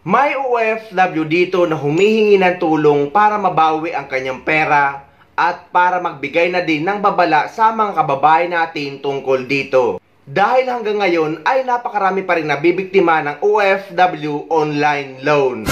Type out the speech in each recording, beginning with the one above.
May OFW dito na humihingi ng tulong para mabawi ang kanyang pera at para magbigay na din ng babala sa mga kababayan natin tungkol dito. Dahil hanggang ngayon ay napakarami pa rin nabibiktima ng OFW online loan.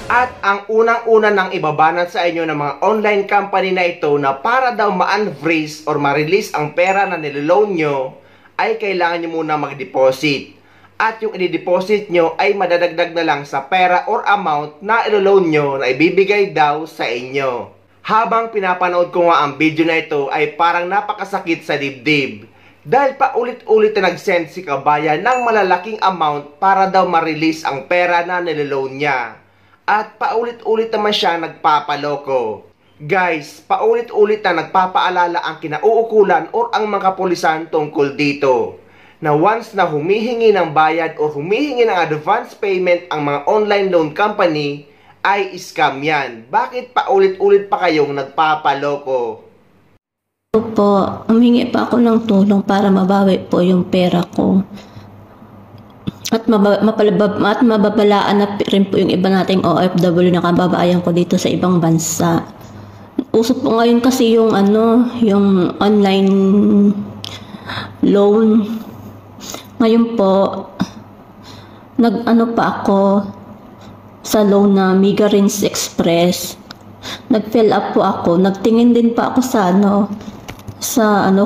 At ang unang-una nang ibabanat sa inyo ng mga online company na ito na para daw ma-unfreeze or ma-release ang pera na niloloan nyo ay kailangan nyo muna mag-deposit. At yung i-deposit nyo ay madadagdag na lang sa pera or amount na ilo-loan nyo na ibibigay daw sa inyo. Habang pinapanood ko nga ang video na ito ay parang napakasakit sa dibdib. Dahil paulit-ulit na nag-send si kabayan ng malalaking amount para daw ma-release ang pera na nilo-loan niya. At paulit-ulit naman siya nagpapaloko. Guys, paulit-ulit na nagpapaalala ang kinauukulan or ang mga kapulisan tungkol dito. Na once na humihingi ng bayad o humihingi ng advance payment ang mga online loan company, ay scam yan. Bakit paulit-ulit pa kayong nagpapaloko? Po, humingi pa ako ng tulong para mabawi po yung pera ko. At mababalaan na rin po yung iba nating OFW na kababayan ko dito sa ibang bansa. Uso po ngayon kasi yung yung online loan. Ngayon po, pa ako sa loan na Migrants Express. Nag-fill up po ako. Nagtingin din pa ako sa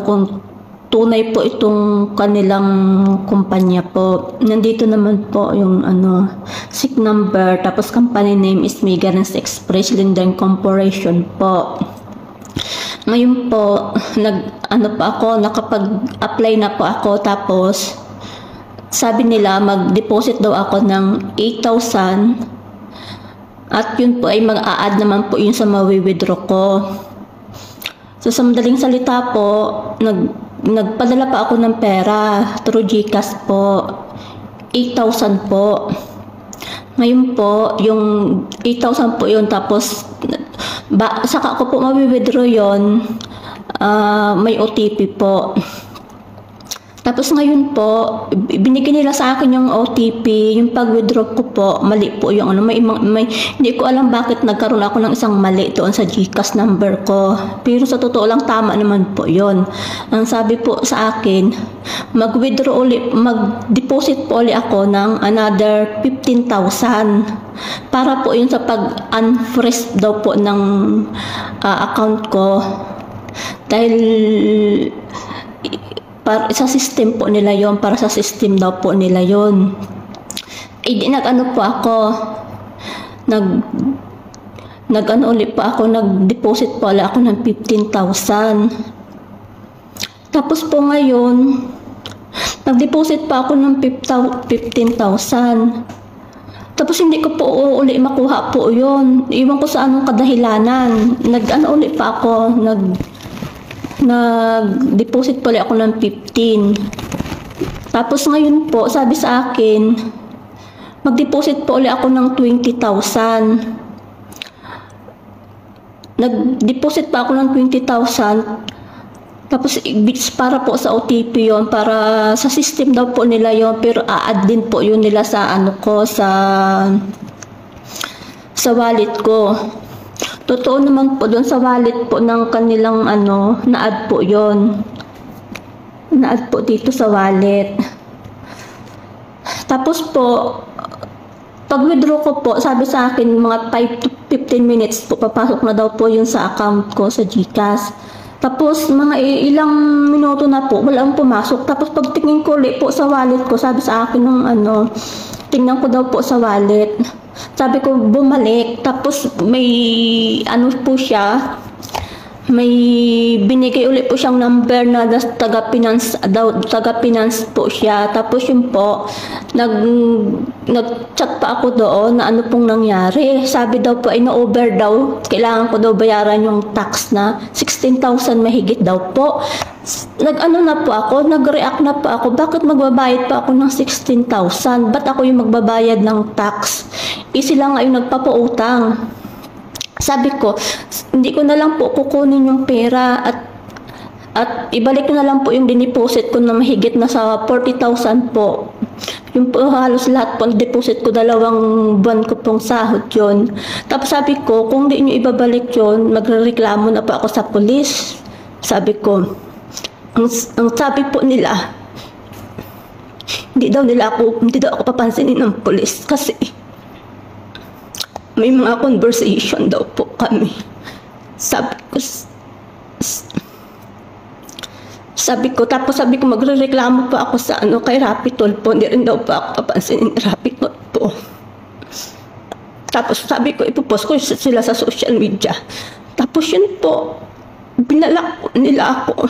kung tunay po itong kanilang kumpanya po. Nandito naman po yung SIC number, tapos company name is Migrants Express Linden Corporation po. Ngayon po, nakapag-apply na po ako, tapos sabi nila mag-deposit daw ako ng 8,000 at yun po ay mag-a-add naman po yun sa mawi-withdraw ko. So sa madaling salita po, nagpadala pa ako ng pera through GCash po, 8,000 po. Ngayon po, yung 8,000 po yun, tapos saka ko po mawi-withdraw yun, may OTP po. Tapos ngayon po, binigyan nila sa akin yung OTP, yung pag-withdraw ko po, mali po yung hindi ko alam bakit nagkaroon ako ng isang mali doon sa GCash number ko. Pero sa totoo lang, tama naman po yon. Ang sabi po sa akin, mag-withdraw ulit, mag-deposit po ulit ako ng another 15,000. Para po yun sa pag-unfreeze daw po ng account ko. Dahil para sa system po nila yon, para sa system daw po nila yon. Po ako, ulit po ako, nag-deposit po ulit ako ng 15,000. Tapos po ngayon, nag-deposit pa ako ng 15,000. Tapos hindi ko po ulit makuha po yon. Iwan ko sa anong kadahilanan. Ulit pa ako, nag-deposit pala ako ng 15. Tapos ngayon po, sabi sa akin, mag-deposit po ulit ako ng 20,000. Nag-deposit pa ako ng 20,000. Tapos para po sa OTP yon, para sa system daw po nila yon, pero a-add din po yun nila sa sa wallet ko. Totoo naman po doon sa wallet po ng kanilang na-add po yon. Na-add po dito sa wallet. Tapos po, pag-withdraw ko po, sabi sa akin mga 5 to 15 minutes po, papasok na daw po yun sa account ko sa GCash. Tapos mga ilang minuto na po, walang pumasok. Tapos pagtingin ko ulit po sa wallet ko, sabi sa akin ng tingnan ko daw po sa wallet. Sabi ko bumalik, tapos may po siya, may binigay ulit po siyang number na taga-finance po siya. Tapos yun po, nag-chat pa ako doon na pong nangyari. Sabi daw po ay na-over daw, kailangan ko daw bayaran yung tax na 16,000 mahigit daw po. Nag-react na po ako, bakit magbabayad pa ako ng 16,000? Ba't ako yung magbabayad ng tax? Sila nga yung nagpapautang. Sabi ko, hindi ko na lang po kukunin yung pera at ibalik ko na lang po yung diniposit ko na mahigit na sa 40,000 po. Yung po halos lahat po, deposit ko 2 buwan ko pong sahod yun. Tapos sabi ko, kung di nyo ibabalik yun, magrereklamo na po ako sa pulis. Sabi ko, ang sabi po nila, hindi daw ako papansinin ng pulis kasi may mga conversation daw po kami. Sabi ko, magrereklamo pa ako sa kay Rapitol po. Hindi rin daw po ako papansinin ni Rapitol po. Tapos sabi ko, ipopost ko sila sa social media. Tapos yun po, binalak po nila ako.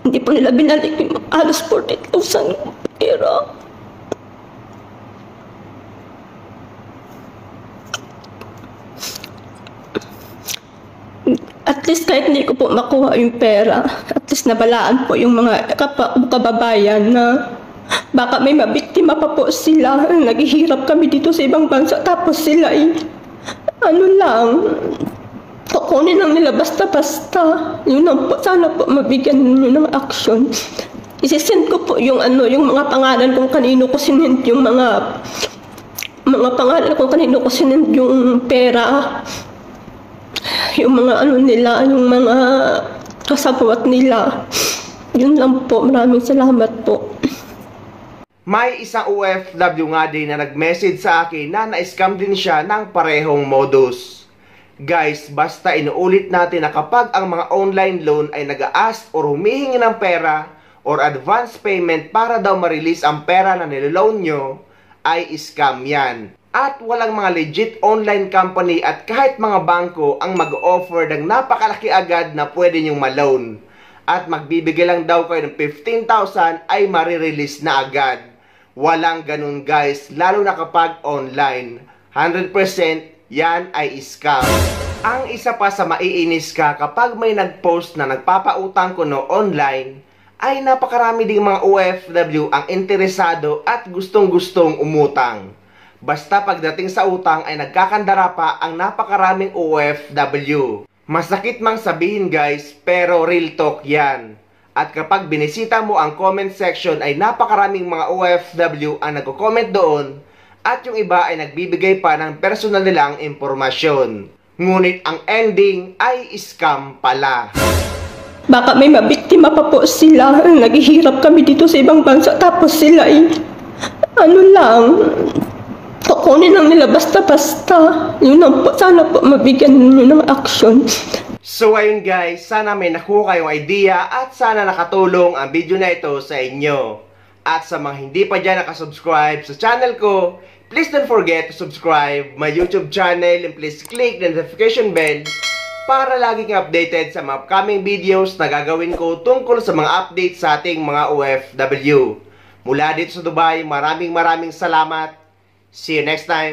Hindi po nila binalik yung halos 40,000 pera. At least kahit hindi ko po makuha yung pera, at least nabalaan po yung mga kababayan na baka may mabiktima pa po sila. Naghihirap kami dito sa ibang bansa, tapos sila kukunin lang nila basta-basta. Yun lang po, sana po mabigyan nyo ng action. Isisend ko po yung mga pangalan kung kanino ko sinend yung mga pangalan kung kanino ko sinend yung pera. Yung mga nila, yung mga kasabwat nila. Yun lang po. Maraming salamat po. May isang OFW nga din na nag-message sa akin na na-scam din siya ng parehong modus. Guys, basta inuulit natin na kapag ang mga online loan ay nag-a-ask or humihingi ng pera or advance payment para daw ma-release ang pera na niloloan nyo, ay scam yan. At walang mga legit online company at kahit mga bangko ang mag-offer ng napakalaki agad na pwede nyong ma-loan. At magbibigay lang daw kayo ng 15,000 ay marirelease na agad. Walang ganun guys, lalo na kapag online. 100% yan ay scam. Ang isa pa sa maiinis ka kapag may nag-post na nagpapautang kuno online, ay napakarami ding mga OFW ang interesado at gustong-gustong umutang. Basta pagdating sa utang ay nagkakandara pa ang napakaraming OFW. Masakit mang sabihin guys, pero real talk yan. At kapag binisita mo ang comment section ay napakaraming mga OFW ang nagko-comment doon at yung iba ay nagbibigay pa ng personal nilang impormasyon. Ngunit ang ending ay scam pala. Baka may mabiktima pa po sila. Naghihirap kami dito sa ibang bansa, tapos sila kukunin lang nila basta-basta. Yun lang po, sana po mabigyan nyo ng action. So ayun guys, sana may nakuha kayong idea at sana nakatulong ang video na ito sa inyo. At sa mga hindi pa dyan nakasubscribe sa channel ko, please don't forget to subscribe my YouTube channel and please click the notification bell para lagi kang updated sa mga upcoming videos na gagawin ko tungkol sa mga updates sa ating mga OFW. Mula dito sa Dubai, maraming salamat. See you next time.